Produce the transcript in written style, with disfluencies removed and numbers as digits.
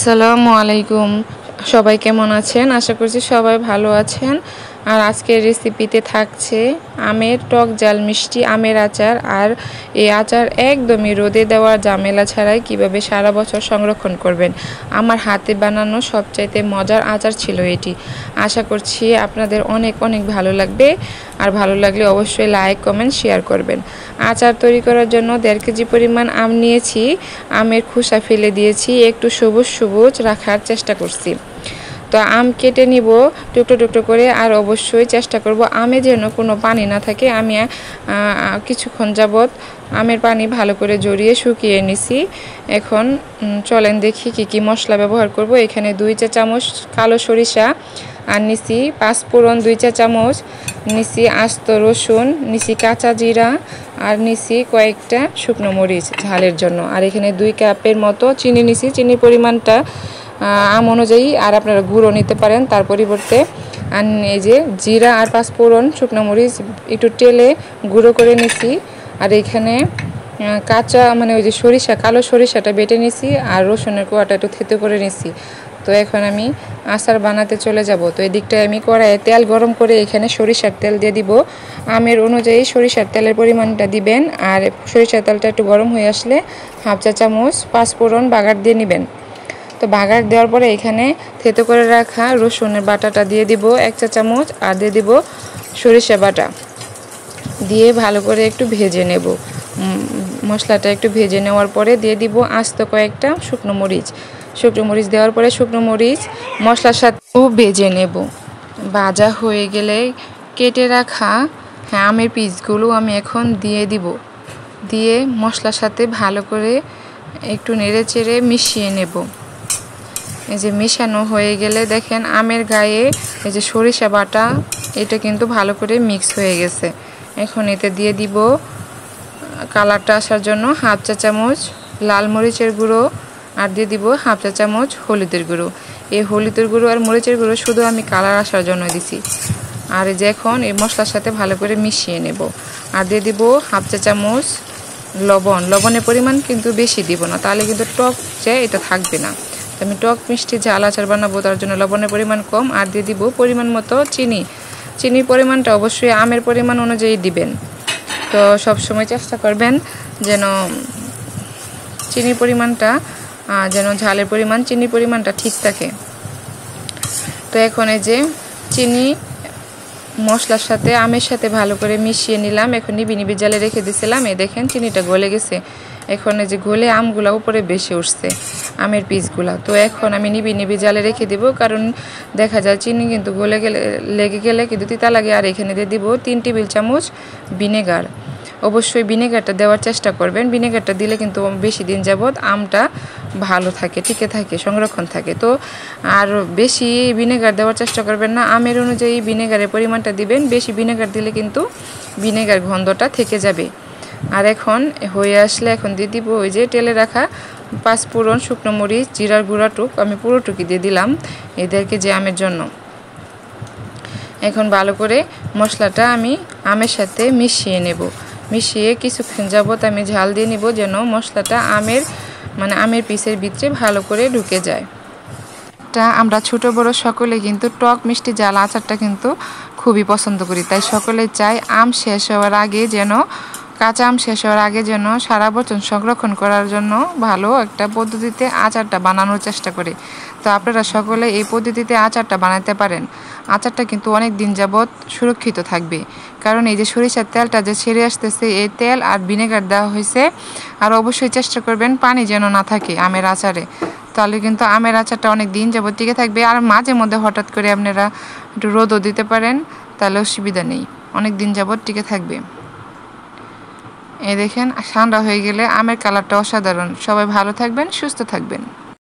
আসসালামু আলাইকুম। সবাই কেমন আছেন? আশা করছি সবাই ভালো আছেন। আর আজকের রেসিপিতে থাকছে আমের টক ঝাল মিষ্টি আমের আচার। আর এই আচার একদমই রোদে দেওয়া ঝামেলা ছাড়াই কিভাবে সারা বছর সংরক্ষণ করবেন। আমার হাতে বানানো সবচাইতে মজার আচার ছিল এটি। আশা করছি আপনাদের অনেক অনেক ভালো লাগবে। আর ভালো লাগলে অবশ্যই লাইক কমেন্ট শেয়ার করবেন। আচার তৈরি করার জন্য 1.5 কেজি পরিমাণ আম নিয়েছি। আমের খোসা ফেলে দিয়েছি, একটু সবুজ সবুজ রাখার চেষ্টা করছি। তো আম কেটে নিব টুকরো টুকরো করে। আর অবশ্যই চেষ্টা করব আমে যেন কোনো পানি না থাকে। আমি কিছুক্ষণ যাবত আমের পানি ভালো করে জড়িয়ে শুকিয়ে নিছি। এখন চলেন দেখি কি মশলা ব্যবহার করব। এখানে 2 চা চামচ কালো সরিষা আর নিছি 5 ফোড়ন, 2 চা চামচ নিছি আস্ত রসুন, নিছি কাঁচা জিরা আর নিছি কয়েকটা শুকনো মরিচ ঝালের জন্য। আর এখানে 2 কাপের মতো চিনি নিছি। চিনির পরিমাণটা আম অনুযায়ী, আর আপনারা গুঁড়ো নিতে পারেন তার পরিবর্তে। আর এই যে জিরা আর 5 ফোড়ন শুকনো মরিচ একটু তেলে গুঁড়ো করে নিছি। আর এখানে কাঁচা ওই যে সরিষা, কালো সরিষাটা বেটে নিছি আর রসুনের কোয়াটা একটু থেতো করে নিছি। তো এখন আমি আচার বানাতে চলে যাব। তো এদিকটায় আমি কড়াইয়ে তেল গরম করে এখানে সরিষার তেল দিয়ে দিব। আমের অনুযায়ী সরিষার তেলের পরিমাণটা দিবেন। আর সরিষার তেলটা একটু গরম হয়ে আসলে 1/2 চা চামচ 5 ফোড়ন বাগার দিয়ে নেবেন। তো বাগার দেওয়ার পরে এখানে থেতো করে রাখা রসুনের বাটাটা দিয়ে দিব 1 চা চামচ। আর দিয়ে দিব সরিষা বাটা দিয়ে ভালো করে একটু ভেজে নেব। মশলাটা একটু ভেজে নেওয়ার পরে দিয়ে দিব আস্ত কয়েকটা শুকনো মরিচ। শুকনো মরিচ দেওয়ার পরে শুকনো মরিচ মশলার সাথে ভেজে নেব। ভাজা হয়ে গেলে কেটে রাখা আমের পিসগুলো আমি এখন দিয়ে দিব। দিয়ে মশলার সাথে ভালো করে একটু নেড়ে চেড়ে মিশিয়ে নেব। এই যে মেশানো হয়ে গেলে দেখেন আমের গায়ে এই যে সরিষা বাটা, এটা কিন্তু ভালো করে মিক্স হয়ে গেছে। এখন এতে দিয়ে দিব কালারটা আসার জন্য 1/2 চা চামচ লাল মরিচের গুঁড়ো। আর দিয়ে দিব 1/2 চা চামচ হলুদের গুঁড়ো। এই হলুদের গুঁড়ো আর মরিচের গুঁড়ো শুধু আমি কালার আসার জন্য দিছি। আর এই যে এখন এই মশলার সাথে ভালো করে মিশিয়ে নেব। আর দিয়ে দিব 1/2 চা চামচ লবণ। লবণের পরিমাণ কিন্তু বেশি দিব না, তাহলে কিন্তু টক যে এটা থাকবে না। আমি টক মিষ্টি ঝাল আচার বানাবো, তার জন্য লবণের পরিমাণ কম। আর দিয়ে দিব পরিমাণ মতো চিনি। চিনির পরিমাণটা অবশ্যই আমের পরিমাণ অনুযায়ী দিবেন। তো সব সময় চেষ্টা করবেন যেন চিনির পরিমাণটা যেন ঝালের পরিমাণ চিনির পরিমাণটা ঠিক থাকে। তো এখন এই যে চিনি মশলার সাথে আমের সাথে ভালো করে মিশিয়ে নিলাম। এখন নিবি নিবি জালে রেখে দিয়েছিলাম। এই দেখেন চিনিটা গলে গেছে। এখন এই যে গলে আমগুলা উপরে বেশি উঠছে আমের পিসগুলা। তো এখন আমি নিবি নিবি জালে রেখে দিব, কারণ দেখা যায় চিনি কিন্তু গলে গেলে লেগে গেলে কিন্তু তিতা লাগে। আর এখানে দিয়ে দিব 3 টেবিল চামচ ভিনেগার। অবশ্যই ভিনেগারটা দেওয়ার চেষ্টা করবেন। ভিনেগারটা দিলে কিন্তু বেশি দিন যাবত আমটা ভালো থাকে, টিকে থাকে, সংরক্ষণ থাকে। তো আর বেশি ভিনেগার দেওয়ার চেষ্টা করবেন না, আমের অনুযায়ী ভিনেগারের পরিমাণটা দিবেন। বেশি ভিনেগার দিলে কিন্তু ভিনেগার গন্ধটা থেকে যাবে। আর এখন হয়ে আসলে এখন দিয়ে দিব ওই যে তেলে রাখা 5 ফোড়ন শুকনো মরিচ জিরার গুঁড়াটুক আমি পুরোটুকি দিয়ে দিলাম 1.5 কেজি আমের জন্য। এখন ভালো করে মশলাটা আমি আমের সাথে মিশিয়ে নেব। মিশিয়ে কিছুক্ষণ যাবত আমি ঝাল দিয়ে নিব, যেন মশলাটা আমের পিসের ভিতরে ভালো করে ঢুকে যায়। আমরা ছোট বড় সকলে কিন্তু টক মিষ্টি ঝাল আচারটা কিন্তু খুবই পছন্দ করি। তাই সকলে চাই আম শেষ হওয়ার আগে যেন কাঁচা আম শেষ হওয়ার আগে যেন সারা বছর সংরক্ষণ করার জন্য ভালো একটা পদ্ধতিতে আচারটা বানানোর চেষ্টা করি। তো আপনারা সকলে এই পদ্ধতিতে আচারটা বানাতে পারেন। আচারটা কিন্তু অনেক দিন যাবত সুরক্ষিত থাকবে, কারণ এই যে সরিষার তেলটা যে ছেড়ে আসতেছে, এই তেল আর ভিনেগার দেওয়া হয়েছে। আর অবশ্যই চেষ্টা করবেন পানি যেন না থাকে আমের আচারে, তাহলে কিন্তু আমের আচারটা অনেক দিন যাবত টিকে থাকবে। আর মাঝে মধ্যে হঠাৎ করে আপনারা একটু রোদও দিতে পারেন, তাহলে অসুবিধা নেই, অনেক দিন যাবত টিকে থাকবে। এই দেখেন ঠান্ডা হয়ে গেলে আমের কালারটা অসাধারণ। সবাই ভালো থাকবেন, সুস্থ থাকবেন।